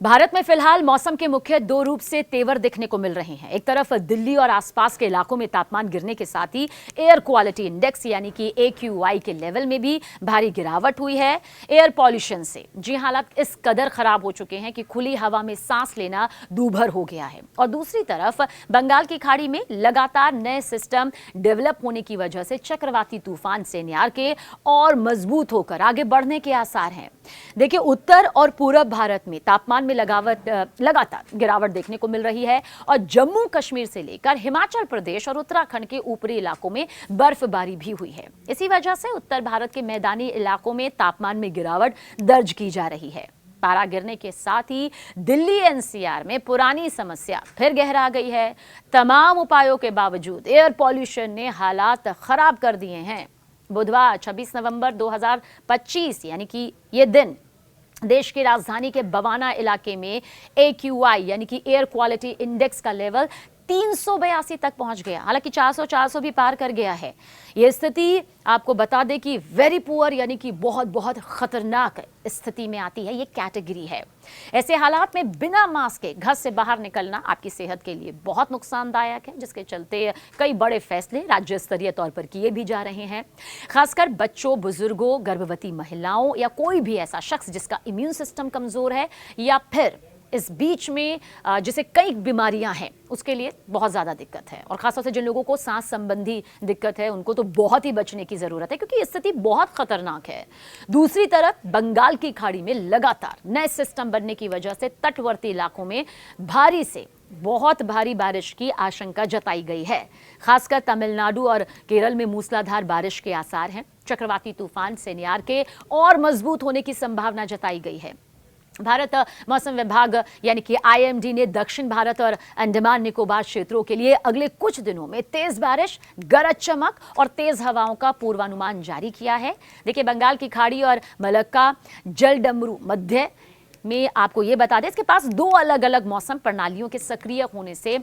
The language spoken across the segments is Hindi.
भारत में फिलहाल मौसम के मुख्य दो रूप से तेवर देखने को मिल रहे हैं। एक तरफ दिल्ली और आसपास के इलाकों में तापमान गिरने के साथ ही एयर क्वालिटी इंडेक्स यानी कि AQI के लेवल में भी भारी गिरावट हुई है। एयर पॉल्यूशन से हालात इस कदर खराब हो चुके हैं कि खुली हवा में सांस लेना दूभर हो गया है। और दूसरी तरफ बंगाल की खाड़ी में लगातार नए सिस्टम डेवलप होने की वजह से चक्रवाती तूफान सेनियार के और मजबूत होकर आगे बढ़ने के आसार हैं। देखिए, उत्तर और पूरब भारत में तापमान में लगातार गिरावट देखने को मिल रही है और जम्मू कश्मीर से लेकर हिमाचल प्रदेश और उत्तराखंड के ऊपरी इलाकों में बर्फबारी भी हुई है। इसी वजह से उत्तर भारत के मैदानी इलाकों में तापमान में गिरावट दर्ज की जा रही है। पारा गिरने के साथ ही दिल्ली NCR में पुरानी समस्या फिर गहरा गई है। तमाम उपायों के बावजूद एयर पॉल्यूशन ने हालात खराब कर दिए हैं। बुधवार 26 नवंबर 2025 यानी कि ये दिन देश की राजधानी के बवाना इलाके में AQI यानी कि एयर क्वालिटी इंडेक्स का लेवल 382 तक पहुंच गया। हालांकि 400 भी पार कर गया है। यह स्थिति आपको बता दें कि वेरी पुअर यानी कि बहुत खतरनाक स्थिति में आती है। ये कैटेगरी है। ऐसे हालात में बिना मास्क के घर से बाहर निकलना आपकी सेहत के लिए बहुत नुकसानदायक है, जिसके चलते कई बड़े फैसले राज्य स्तरीय तौर पर किए भी जा रहे हैं। खासकर बच्चों, बुजुर्गों, गर्भवती महिलाओं या कोई भी ऐसा शख्स जिसका इम्यून सिस्टम कमजोर है या फिर इस बीच में जिसे कई बीमारियां हैं, उसके लिए बहुत ज्यादा दिक्कत है। और खासतौर से जिन लोगों को सांस संबंधी दिक्कत है उनको तो बहुत ही बचने की जरूरत है, क्योंकि स्थिति बहुत खतरनाक है। दूसरी तरफ बंगाल की खाड़ी में लगातार नए सिस्टम बनने की वजह से तटवर्ती इलाकों में भारी से बहुत भारी बारिश की आशंका जताई गई है। खासकर तमिलनाडु और केरल में मूसलाधार बारिश के आसार हैं। चक्रवाती तूफान सेनियार के और मजबूत होने की संभावना जताई गई है। भारत मौसम विभाग यानी कि IMD ने दक्षिण भारत और अंडमान निकोबार क्षेत्रों के लिए अगले कुछ दिनों में तेज बारिश, गरज चमक और तेज हवाओं का पूर्वानुमान जारी किया है। देखिए, बंगाल की खाड़ी और मलक्का जलडमरू मध्य में आपको ये बता दें, इसके पास दो अलग अलग मौसम प्रणालियों के सक्रिय होने से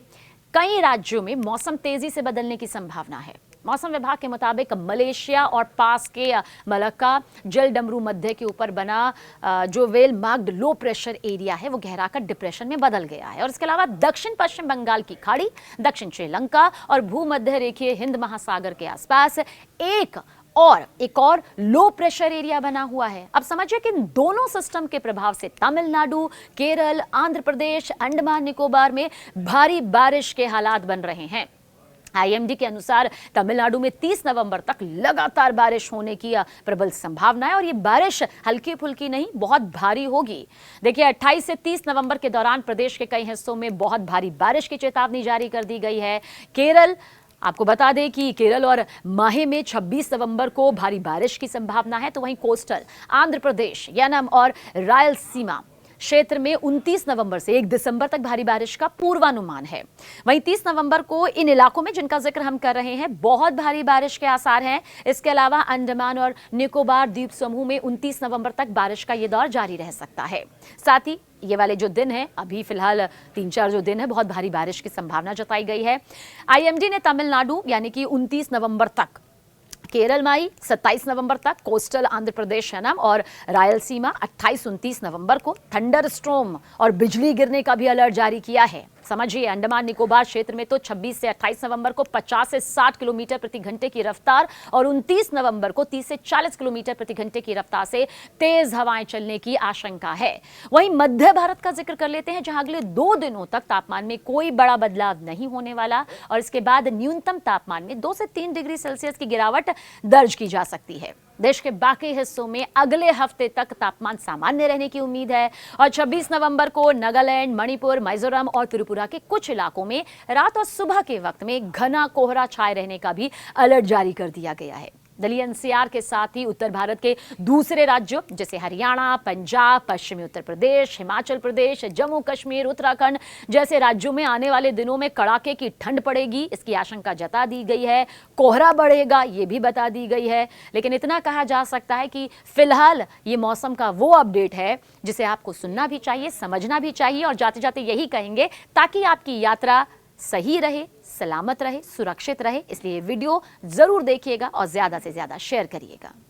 कई राज्यों में मौसम तेजी से बदलने की संभावना है। मौसम विभाग के मुताबिक मलेशिया और पास के मलक्का जलडमरू मध्य के ऊपर बना जो well marked low pressure area है वो गहराकर डिप्रेशन में बदल गया है। और इसके अलावा दक्षिण पश्चिम बंगाल की खाड़ी, दक्षिण श्रीलंका और भूमध्य रेखीय हिंद महासागर के आसपास एक और लो प्रेशर एरिया बना हुआ है। अब समझिए कि इन दोनों सिस्टम के प्रभाव से तमिलनाडु, केरल, आंध्र प्रदेश, अंडमान निकोबार में भारी बारिश के हालात बन रहे हैं। IMD के अनुसार तमिलनाडु में 30 नवंबर तक लगातार बारिश होने की प्रबल संभावना है और ये बारिश हल्की फुल्की नहीं, बहुत भारी होगी। देखिए, 28 से 30 नवंबर के दौरान प्रदेश के कई हिस्सों में बहुत भारी बारिश की चेतावनी जारी कर दी गई है। केरल, आपको बता दें कि केरल और माहे में 26 नवंबर को भारी बारिश की संभावना है। तो वहीं कोस्टल आंध्र प्रदेश, यानम और रायलसीमा क्षेत्र में 29 नवंबर से 1 दिसंबर तक भारी बारिश का पूर्वानुमान है। वहीं 30 नवंबर को इन इलाकों में जिनका जिक्र हम कर रहे हैं बहुत भारी बारिश के आसार हैं। इसके अलावा अंडमान और निकोबार द्वीप समूह में 29 नवंबर तक बारिश का ये दौर जारी रह सकता है। साथ ही ये वाले जो दिन है, अभी फिलहाल 3-4 जो दिन है, बहुत भारी बारिश की संभावना जताई गई है। IMD ने तमिलनाडु यानी कि 29 नवंबर तक, केरल माई 27 नवंबर तक, कोस्टल आंध्र प्रदेश यानम और रायलसीमा 28-29 नवंबर को थंडर स्ट्रोम और बिजली गिरने का भी अलर्ट जारी किया है। समझिए, अंडमान निकोबार क्षेत्र में तो 26 से 28 नवंबर को 50 से 60 किलोमीटर प्रति घंटे की रफ्तार और 29 नवंबर को 30 से 40 किलोमीटर प्रति घंटे की रफ्तार से तेज हवाएं चलने की आशंका है। वहीं मध्य भारत का जिक्र कर लेते हैं, जहां अगले 2 दिनों तक तापमान में कोई बड़ा बदलाव नहीं होने वाला और इसके बाद न्यूनतम तापमान में 2 से 3 डिग्री सेल्सियस की गिरावट दर्ज की जा सकती है। देश के बाकी हिस्सों में अगले हफ्ते तक तापमान सामान्य रहने की उम्मीद है और 26 नवंबर को नागालैंड, मणिपुर, मिजोरम और त्रिपुरा के कुछ इलाकों में रात और सुबह के वक्त में घना कोहरा छाए रहने का भी अलर्ट जारी कर दिया गया है। दिल्ली NCR के साथ ही उत्तर भारत के दूसरे राज्यों जैसे हरियाणा, पंजाब, पश्चिमी उत्तर प्रदेश, हिमाचल प्रदेश, जम्मू कश्मीर, उत्तराखंड जैसे राज्यों में आने वाले दिनों में कड़ाके की ठंड पड़ेगी, इसकी आशंका जता दी गई है। कोहरा बढ़ेगा, ये भी बता दी गई है। लेकिन इतना कहा जा सकता है कि फिलहाल ये मौसम का वो अपडेट है जिसे आपको सुनना भी चाहिए, समझना भी चाहिए और जाते जाते यही कहेंगे ताकि आपकी यात्रा सही रहे, सलामत रहे, सुरक्षित रहे। इसलिए वीडियो जरूर देखिएगा और ज्यादा से ज्यादा शेयर करिएगा।